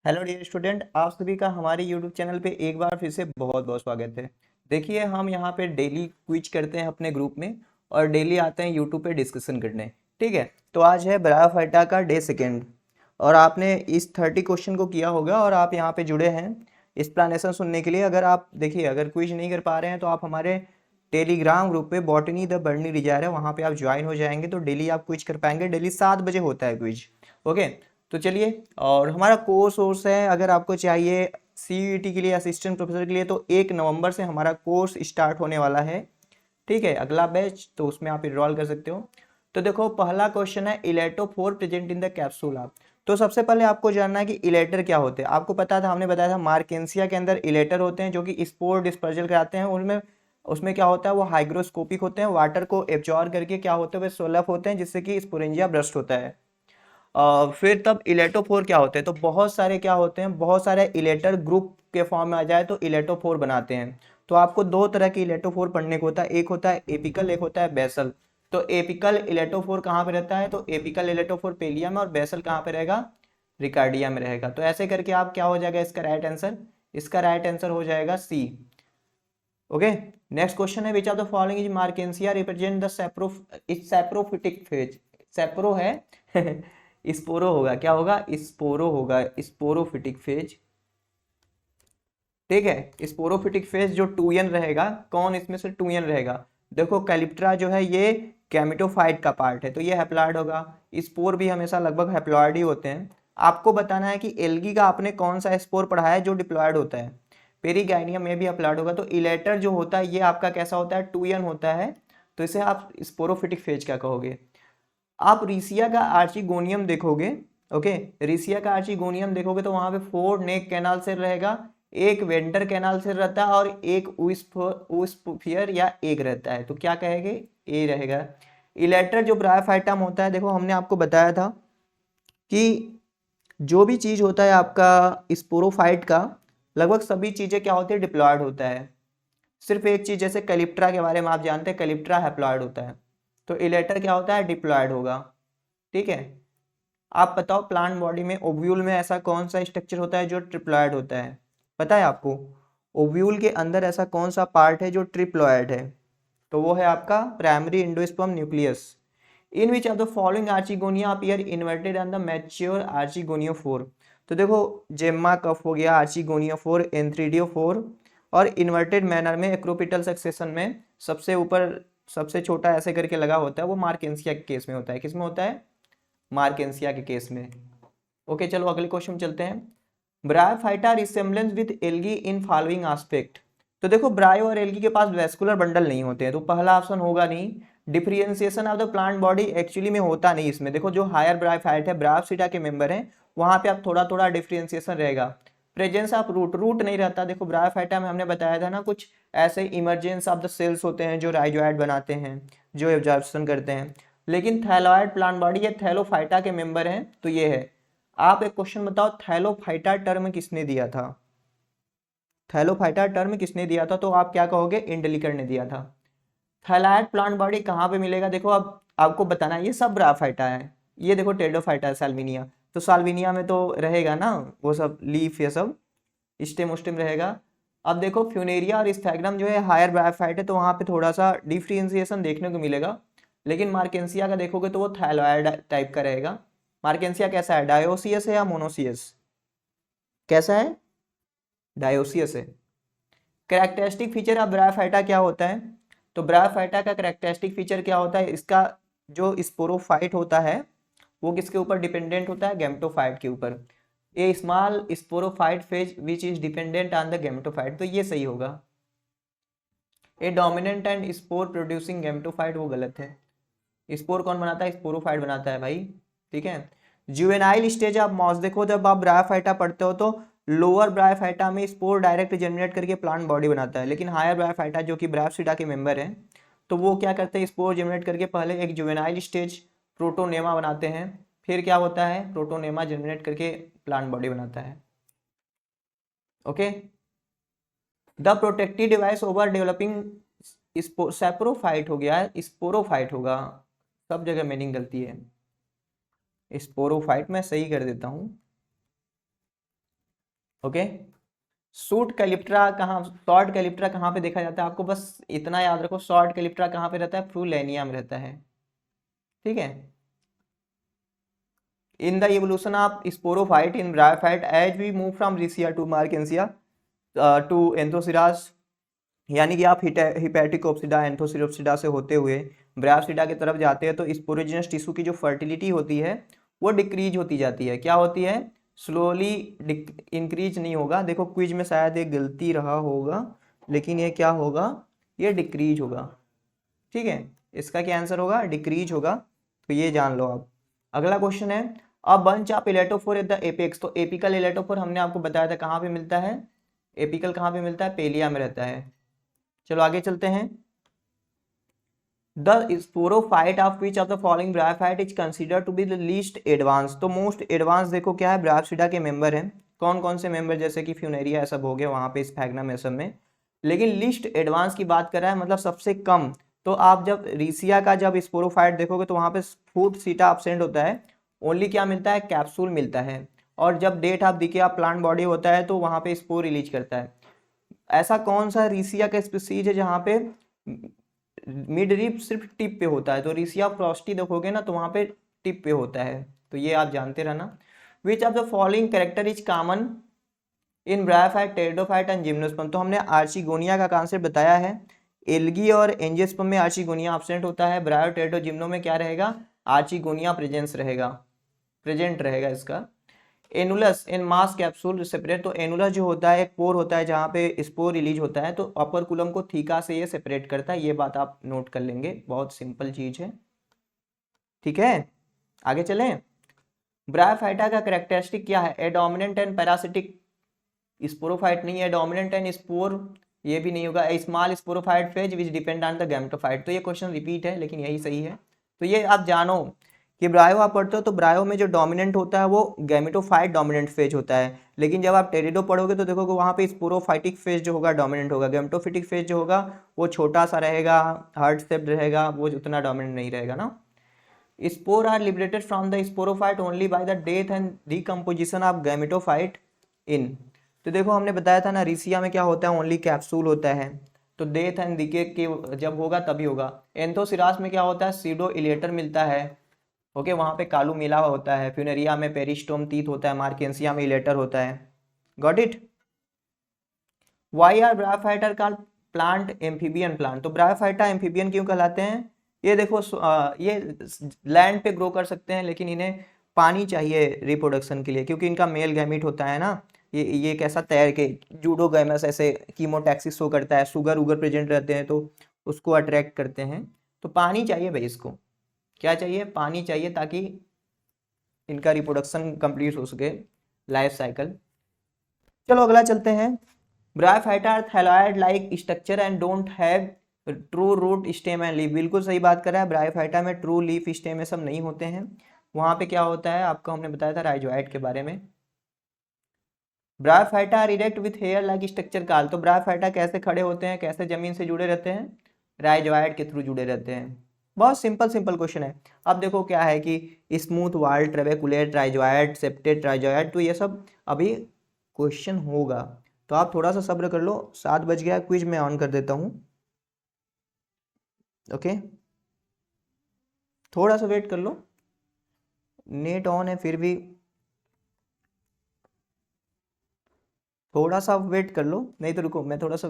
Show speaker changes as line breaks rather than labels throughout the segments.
Hello dear student, आप सभी का हमारे यूट्यूब चैनल पे एक बार फिर से बहुत बहुत स्वागत है। देखिए, हम यहाँ पे डेली क्विज करते हैं अपने ग्रुप में और डेली आते हैं यूट्यूब पे डिस्कशन करने। ठीक है, तो आज है ब्रायोफाइटा का डे सेकेंड और आपने इस 30 क्वेश्चन को किया होगा और आप यहाँ पे जुड़े हैं एक्सप्लेनेशन सुनने के लिए। अगर आप देखिए, अगर क्विज नहीं कर पा रहे हैं तो आप हमारे टेलीग्राम ग्रुप पे बॉटनी द बर्नी रिजायर है, वहाँ पे आप ज्वाइन हो जाएंगे तो डेली आप क्विज कर पाएंगे। डेली 7 बजे होता है क्विज। ओके, तो चलिए, और हमारा कोर्स है, अगर आपको चाहिए सीईटी के लिए, असिस्टेंट प्रोफेसर के लिए, तो 1 नवंबर से हमारा कोर्स स्टार्ट होने वाला है। ठीक है, अगला बैच, तो उसमें आप इनरोल कर सकते हो। तो देखो, पहला क्वेश्चन है इलेक्ट्रोफोर प्रेजेंट इन द कैप्सूला। तो सबसे पहले आपको जानना है कि इलेटर क्या होते हैं। आपको पता था, हमने बताया था मार्केंसिया के अंदर इलेटर होते हैं जो कि स्पोर डिस्पर्जल कराते हैं। उनमें उसमें क्या होता है, वो हाइग्रोस्कोपिक होते हैं, वाटर को एब्जॉर्ब करके क्या होते हैं, वे सोलफ होते हैं, जिससे कि स्पोरेंजिया ब्रस्ट होता है। फिर तब इलेक्ट्रोफोर क्या होते हैं, तो बहुत सारे क्या होते हैं, बहुत सारे इलेटर ग्रुप के फॉर्म में आ जाए तो इलेक्ट्रोफोर बनाते हैं। तो आपको दो तरह के इलेक्ट्रोफोर पढ़ने को होता है, एक होता है एपिकल, एक होता है बेसल। तो एपिकल इलेक्ट्रोफोर कहाँ पे रहता है, तो एपिकल इलेक्ट्रोफोर पेलिया में, और बेसल कहाँ पे रहेगा, रिकार्डिया में रहेगा। तो ऐसे करके आप क्या हो जाएगा इसका राइट आंसर, इसका राइट आंसर हो जाएगा सी। ओके, नेक्स्ट क्वेश्चन है, विच of the following is मार्केंसिया represent the saprophytic phase. सैप्रो है स्पोरो होगा, क्या होगा, स्पोरो होगा, स्पोरोफिटिक फेज। ठीक है, स्पोरोफिटिक फेज जो 2n रहेगा, कौन इसमें से 2n रहेगा। देखो, कैलिप्ट्रा जो है ये गैमेटोफाइट का पार्ट है, तो ये हैप्लॉइड होगा। स्पोर भी हमेशा लगभग हैप्लॉइड ही होते हैं। आपको बताना है कि एल्गी का आपने कौन सा स्पोर पढ़ा है जो डिप्लॉयड होता है। पेरीगाइनियम में भी हैप्लॉइड होगा। तो इलेटर जो होता है ये आपका कैसा होता है, 2n होता है। तो इसे आप स्पोरोफिटिक फेज क्या कहोगे। आप रीसिया का आर्चिगोनियम देखोगे। ओके, रीसिया का आर्चिगोनियम देखोगे तो वहां पे 4 नेक कैनाल सेल रहेगा, एक वेंटर कैनाल सेल रहता है और एक ऊस्फियर या एग रहता है। तो क्या कहेंगे, ए रहेगा। इलेटर जो ब्रायोफाइटम होता है, देखो हमने आपको बताया था कि जो भी चीज होता है आपका स्पोरोफाइट का, लगभग सभी चीजें क्या होती है, डिप्लॉयड होता है। सिर्फ एक चीज, जैसे कैलिप्ट्रा के बारे में आप जानते हैं, कैलिप्ट्रा हैप्लॉयड होता है। तो इलेटर क्या होता है, डिप्लॉयड होगा। ठीक है, आप बताओ प्लांट बॉडी में ओव्यूल में ऐसा कौन सा स्ट्रक्चर होता है जो ट्रिप्लॉयड होता है, पता है आपको। ओव्यूल के अंदर ऐसा कौन सा पार्ट है जो ट्रिप्लॉयड है, तो वो है आपका primary endosperm nucleus. In which of the following archegonia appear inverted on the mature archegoniophore. तो देखो, जेम्मा कफ हो गया, आर्चिगोनियोफोर, एंथ्रीडियोफोर, और इन्वर्टेड मैनर में एक्रोपिटल सक्सेशन में सबसे ऊपर सबसे छोटा ऐसे करके लगा होता है, वो मार्केंसिया के केस में होता है। किस में होता है, मार्केंसिया के केस में। ओके, चलो अगले क्वेश्चन चलते हैं। Bryophyta resemblance with algae in following aspect. तो देखो, ब्रायो और एल्गी के पास वेस्कुलर बंडल नहीं होते हैं, तो पहला ऑप्शन होगा नहीं। Differentiation of the plant body actually में होता नहीं इसमें। देखो, जो हायर ब्रायोफाइट है, ब्रायोफिटा के मेंबर हैं, वहां पे आप थोड़ा थोड़ा डिफरेंशिएशन रहेगा। प्रेजेंस ऑफ रूट, रूट नहीं रहता। देखो, ब्रायोफाइटा में हमने बताया था ना, कुछ ऐसे इमरजेंस ऑफ द सेल्स होते हैं जो राइजोइड बनाते हैं, जो एब्जॉर्प्शन करते हैं। लेकिन थैलॉइड प्लांट बॉडी, ये थैलोफाइटा के मेंबर हैं, तो ये है। आप एक क्वेश्चन बताओ, थैलोफाइटा टर्म किसने दिया था, थैलोफाइटा टर्म किसने दिया था, तो आप क्या कहोगे, इंडलिकर ने दिया था। थैलाइड प्लांट बॉडी कहाँ पे मिलेगा, देखो अब आपको बताना है, ये सब ब्रायोफाइटा है। ये देखो टेडोफाइटा है, साल्विनिया, तो साल्विनिया में तो रहेगा ना वो सब लीफ, ये सब स्टेम उस्टेम रहेगा। अब देखो, फ्यूनेरिया और स्फैग्नम जो है हायर ब्रायोफाइट है, तो वहां पे थोड़ा सा डिफ्रेंसिएशन देखने को मिलेगा। लेकिन मार्केंसिया का देखोगे तो वो थैलॉइड टाइप का रहेगा। मार्केंसिया कैसा है, डायोसियस है या मोनोसियस, कैसा है, डायोसियस है। कैरेक्टरिस्टिक फीचर ऑफ ब्रायोफाइटा क्या होता है, तो ब्रायोफाइटा का कैरेक्टरिस्टिक फीचर क्या होता है, इसका जो स्पोरोफाइट होता है वो किसके ऊपर डिपेंडेंट होता है, गैमेटोफाइट के ऊपर। A small sporophyte phase which is dependent on the gametophyte, तो ये सही होगा। A dominant and spore producing gametophyte, वो गलत है। स्पोर कौन बनाता है, स्पोरोफाइट बनाता है भाई। ठीक है, जुवेनाइल स्टेज ऑफ मॉस, देखो जब आप ब्रायोफाइटा पढ़ते हो तो लोअर ब्रायोफाइटा में स्पोर डायरेक्ट जनरेट करके प्लांट बॉडी बनाता है, लेकिन हायर ब्रायोफाइटा जो कि ब्रायोफिटा के मेंबर हैं, तो वो क्या करते हैं, स्पोर जनरेट करके पहले एक जुवेनाइल स्टेज प्रोटोनेमा बनाते हैं, फिर क्या होता है, प्रोटोनेमा जनरेट करके प्लांट बॉडी बनाता है। Okay, the protective device over developing saprophyte हो गया है, स्पोरोफाइट होगा, सब जगह मीनिंग गलती है। स्पोरोफाइट मैं सही कर देता हूँ। ओके। शॉर्ट कैलिप्ट्रा कहाँ पे देखा जाता है, आपको बस इतना याद रखो, शॉर्ट कैलिप्ट्रा कहाँ पे रहता है, फ्रूलेनिया में रहता है, ठीक है। In the evolution of sporophyte in bryophyte as we move from Riccia to Marchantia to Anthoceros, यानी कि आप हिपैटिक ओप्सिडा एंथोसिरोप्सिडा से होते हुए ब्रायोसिडा की तरफ जाते हैं तो स्पोरोजिनस टिश्यू की जो फर्टिलिटी होती है वो डिक्रीज होती जाती है। क्या होती है, स्लोली इंक्रीज नहीं होगा, देखो क्विज में शायद एक गलती रहा होगा, लेकिन ये क्या होगा, ये डिक्रीज होगा, ठीक है। इसका क्या आंसर होगा, डिक्रीज होगा, तो ये जान लो आप। अगला क्वेश्चन है, अब bunch of elaterophore at the apex, तो एपिकल इलेक्ट्रोफोर हमने आपको बताया था कहाँ पे मिलता है, एपिकल कहाँ पे मिलता है, पेलिया में रहता है। चलो आगे चलते हैं। The sporophyte of which of the following bryophyte is consider to be the least advance, तो मोस्ट एडवांस देखो क्या है, ब्रायोफिटा के मेंबर हैं, कौन कौन से मेंबर, जैसे कि फ्यूनेरिया सब हो गए वहां पे स्फैग्नम में सब में, लेकिन लिस्ट एडवांस की बात कर रहा है मतलब सबसे कम। तो आप जब रीसिया का जब स्पोरोफाइट देखोगे तो वहां पे फूड सीटा एब्सेंट होता है, ओनली क्या मिलता है, कैप्सूल मिलता है, और जब date of decay of plant body होता है तो वहां पे स्पोर रिलीज करता है। ऐसा कौन सा रीसिया का स्पीसीज है जहाँ पे मिड रिप सिर्फ टिप पे होता है, तो रीसिया फ्रॉस्टी देखोगे ना तो वहाँ पे टिप पे होता है, तो ये आप जानते रहना। विच of the following character is common in bryophyte, pteridophyte and gymnosperm, तो हमने आर्चिगोनिया का कॉन्सेप्ट बताया है, एल्गी और एंजियोस्पर्म में आर्चिगोनिया एब्सेंट होता है, ब्रायो टेरिडो जिम्नो में क्या रहेगा, आर्चिगोनिया प्रेजेंट रहेगा इसका। एनुलस इन मास कैप्सूल सेपरेट, तो एनुलस जो होता है एक पोर होता है जहाँ पे स्पोर रिलीज होता है, तो अपर कुलम को थीका से ये सेपरेट करता है, ये बात आप नोट कर लेंगे, बहुत सिंपल चीज है, ठीक है। आगे चलें, ब्रायोफाइटा का कैरेक्टरिस्टिक क्या है, एडोमिनेंट एंड पैरासिटिक, स्पोरोफाइट नहीं है, डोमिनेंट एंड स्पोर ये भी नहीं होगा, small sporophyte phase which depend on the gametophyte, तो ये क्वेश्चन रिपीट है लेकिन यही सही है। तो ये आप जानो कि ब्रायो आप पढ़ते हो तो ब्रायो में जो डोमिनेंट होता है वो गैमेटोफाइट डोमिनेंट फेज होता है, लेकिन जब आप टेरिडो पढ़ोगे तो देखोगे वहाँ पे स्पोरोफाइटिक फेज जो होगा डोमिनेंट होगा, गैमेटोफिटिक फेज जो होगा वो छोटा सा रहेगा, हार्ट शेप्ड रहेगा, वो उतना डोमिनेंट नहीं रहेगा ना। Spore are liberated from the sporophyte only by the death and decomposition of gametophyte in, तो देखो हमने बताया था ना रीसिया में क्या होता है, ओनली कैप्सूल होता है, तो डेथ एंड डिके के जब होगा तभी होगा। एंथोसिरास में क्या होता है, सीडो इलेटर मिलता है, ओके, वहां पे कालू मिला हुआ होता है, फ्यूनेरिया में पेरिस्टोम तीत होता है, मार्केंसिया में इलेटर होता है, got it. Why are bryophyta called plant amphibian plant, तो ब्रायोफाइटा एम्फीबियन क्यों कहलाते हैं, ये देखो ये लैंड पे ग्रो कर सकते हैं लेकिन इन्हें पानी चाहिए रिप्रोडक्शन के लिए, क्योंकि इनका मेल गैमीट होता है ना, ये कैसा तैर के जूडोगैमस ऐसे कीमोटैक्सिस शो करता है, शुगर उगर प्रेजेंट रहते हैं तो उसको अट्रैक्ट करते हैं, तो पानी चाहिए भाई इसको, क्या चाहिए, पानी चाहिए ताकि इनका रिप्रोडक्शन कंप्लीट हो सके, लाइफ साइकिल। चलो अगला चलते हैं, bryophyta are thalloid like structure and don't have true root stem and leaf, बिल्कुल सही बात कर रहा है, ब्रायोफाइटा में ट्रू लीफ स्टेम ये सब नहीं होते हैं, वहां पे क्या होता है आपको हमने बताया था राइजोइड के बारे में। Bryophyta are erect with hair like structure call, तो ब्रायोफाइटा कैसे खड़े होते हैं, कैसे जमीन से जुड़े रहते हैं, राइजोइड के थ्रू जुड़े रहते हैं, बहुत सिंपल क्वेश्चन है। अब देखो क्या है कि स्मूथ वाल ट्रेबेकुलेट राइजोइड सेप्टेड राइजोइड, तो ये सब अभी क्वेश्चन होगा, तो आप थोड़ा सा सब्र कर लो, 7 बज गया, क्विज में ऑन कर देता हूँ, ओके, थोड़ा सा वेट कर लो, नेट ऑन है फिर भी थोड़ा सा वेट कर लो, नहीं तो रुको मैं थोड़ा सा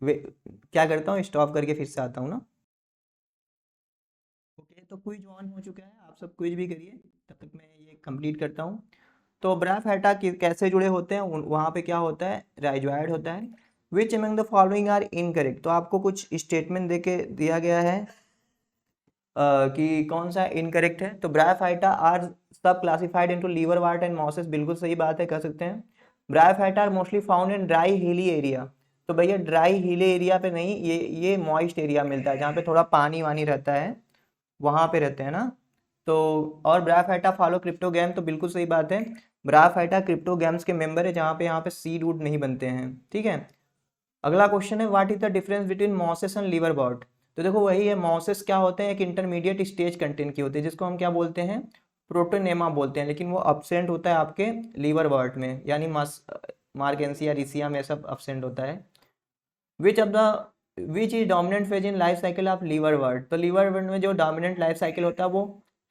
क्या करता हूँ, स्टॉप करके फिर से आता हूँ ना। ओके, तो क्विज ऑन हो चुका है, आप सब क्विज भी करिए, तब तक मैं ये कंप्लीट करता हूँ। तो ब्रायोफाइटा कैसे जुड़े होते हैं, वहाँ पे क्या होता है, राइजोइड होता है। Which among the following are incorrect, तो आपको कुछ स्टेटमेंट दे के दिया गया है कि कौन सा इनकरेक्ट है, तो bryophyta are sub classified into liverwort and mosses, बिल्कुल सही बात है, कह सकते हैं। Bryophyta are mostly found in dry hilly area, तो भैया ड्राई हिली एरिया पे नहीं, ये मॉइस्ट एरिया मिलता है जहाँ पे थोड़ा पानी वानी रहता है, वहां पे रहते हैं ना। तो और ब्रायोफाइटा फॉलो क्रिप्टोगैम, तो बिल्कुल सही बात है, ब्रायोफाइटा क्रिप्टोगैम्स के मेंबर है जहाँ पे यहाँ पे सीड वुड नहीं बनते हैं, ठीक है। अगला क्वेश्चन है, what is the difference between mosses and liverwort, तो देखो वही है, मॉसेस क्या होते हैं, एक इंटरमीडिएट स्टेज कंटेंट की होती है जिसको हम क्या बोलते हैं, प्रोटोनेमा बोलते हैं, लेकिन वो अब्सेंट होता है आपके लीवर वर्ट में, यानी मार्केंसिया रिसिया में सब अब्सेंट होता है। Which is dominant phase in life cycle of liverwort, तो लीवर वर्ट में जो डोमिनेंट लाइफ साइकिल होता है वो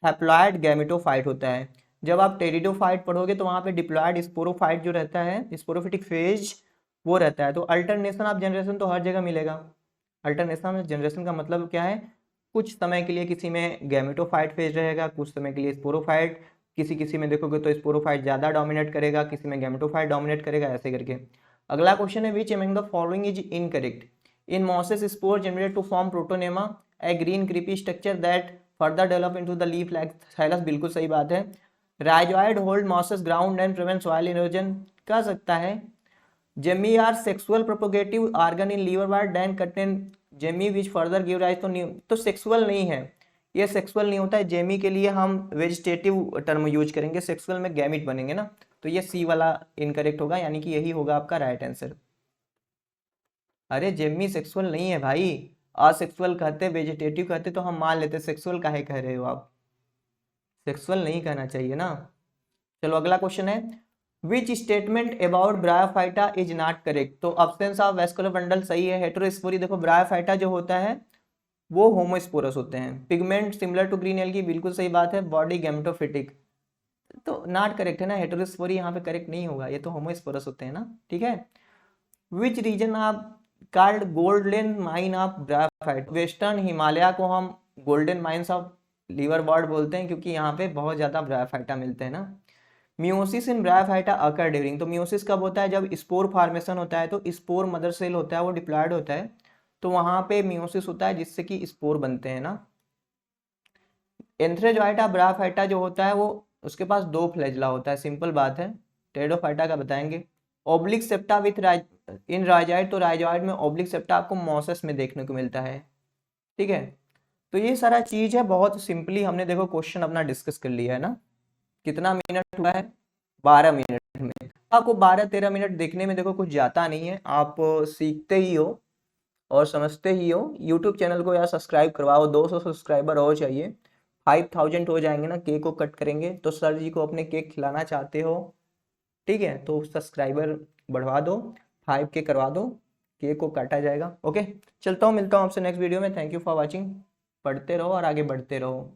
हैप्लॉयड गैमेटोफाइट होता है। जब आप टेरिडोफाइट पढ़ोगे तो वहाँ पे डिप्लॉयड स्पोरोफाइट जो रहता है, स्पोरोफिटिक फेज वो रहता है। तो अल्टरनेशन ऑफ जनरेशन तो हर जगह मिलेगा। अल्टरनेशन ऑफ जनरेशन का मतलब क्या है, कुछ समय के लिए किसी में गैमेटोफाइट फेज रहेगा, कुछ समय के लिए स्पोरोफाइट, किसी किसी में देखोगे तो स्पोरोफाइट ज़्यादा डोमिनेट करेगा, किसी में गैमेटोफाइट डोमिनेट करेगा, ऐसे करके। अगला क्वेश्चन है which among the following is incorrect, in mosses spore generated to form protonema a green creepy structure that further develop into the leaf like thallus, बिल्कुल सही बात है। Rhizoid hold mosses ground and prevent soil erosion, कह सकता है। Gemmae are sexual propagative organ in liverwort then contain gemmae which further give rise, तो sexual नहीं है, ये सेक्सुअल नहीं होता है। जेमी के लिए हम वेजिटेटिव टर्म यूज करेंगे, सेक्सुअल में गैमिट बनेंगे ना, तो ये सी वाला इनकरेक्ट होगा, यानी कि यही होगा आपका राइट आंसर। अरे जेमी सेक्सुअल नहीं है भाई, असेक्सुअल कहते, वेजिटेटिव कहते तो हम मान लेते, सेक्सुअल काहे कह रहे हो आप, सेक्सुअल नहीं कहना चाहिए ना। चलो अगला क्वेश्चन है which statement about bryophyta is not correct, तो अब्सेंस ऑफ वैस्कुलर बंडल सही है। हेटेरोस्पोरी, देखो ब्रायोफाइटा जो होता है वो होमोस्पोरस होते हैं। Pigment similar to green algae, बिल्कुल सही बात है। बॉडी गैमेटोफिटिक, तो नॉट करेक्ट है ना, हेटेरोस्पोरी यहाँ पे करेक्ट नहीं होगा, ये तो होमोस्पोरस होते हैं ना, ठीक है। Which region of called golden mine of bryophyte, western Himalaya को हम golden mines of liverwort बोलते हैं, क्योंकि यहाँ पे बहुत ज़्यादा ब्रायोफाइटा मिलते हैं ना। मियोसिस इन ब्रायोफाइटा अकर ड्यूरिंग, तो मियोसिस कब होता है, जब स्पोर फॉर्मेशन होता है, तो स्पोर मदर सेल होता है वो डिप्लॉयड होता है, तो वहाँ पे मियोसिस होता है जिससे कि स्पोर बनते हैं ना। एंथ्रेजोइटा ब्रायोफाइटा जो होता है वो उसके पास दो फ्लैजला होता है, सिंपल बात है। टेरिडोफाइटा का बताएंगे। Oblique septa with in rhizoid, तो राइजॉइड में ओब्लिक सेप्टा आपको मॉसेस में देखने को मिलता है, ठीक है। तो ये सारा चीज है, बहुत सिंपली हमने देखो क्वेश्चन अपना डिस्कस कर लिया है ना। कितना मिनट हुआ है, 12 मिनट में। आपको 12-13 मिनट देखने में देखो कुछ जाता नहीं है, आप सीखते ही हो और समझते ही हो। यूट्यूब चैनल को यार सब्सक्राइब करवाओ, 200 सब्सक्राइबर और चाहिए, 5000 हो जाएंगे ना, केक को कट करेंगे, तो सर जी को अपने केक खिलाना चाहते हो, ठीक है, तो सब्सक्राइबर बढ़वा दो, 5K करवा दो, केक को काटा जाएगा। ओके, चलता हूँ, मिलता हूँ आपसे नेक्स्ट वीडियो में। थैंक यू फॉर वॉचिंग, पढ़ते रहो और आगे बढ़ते रहो।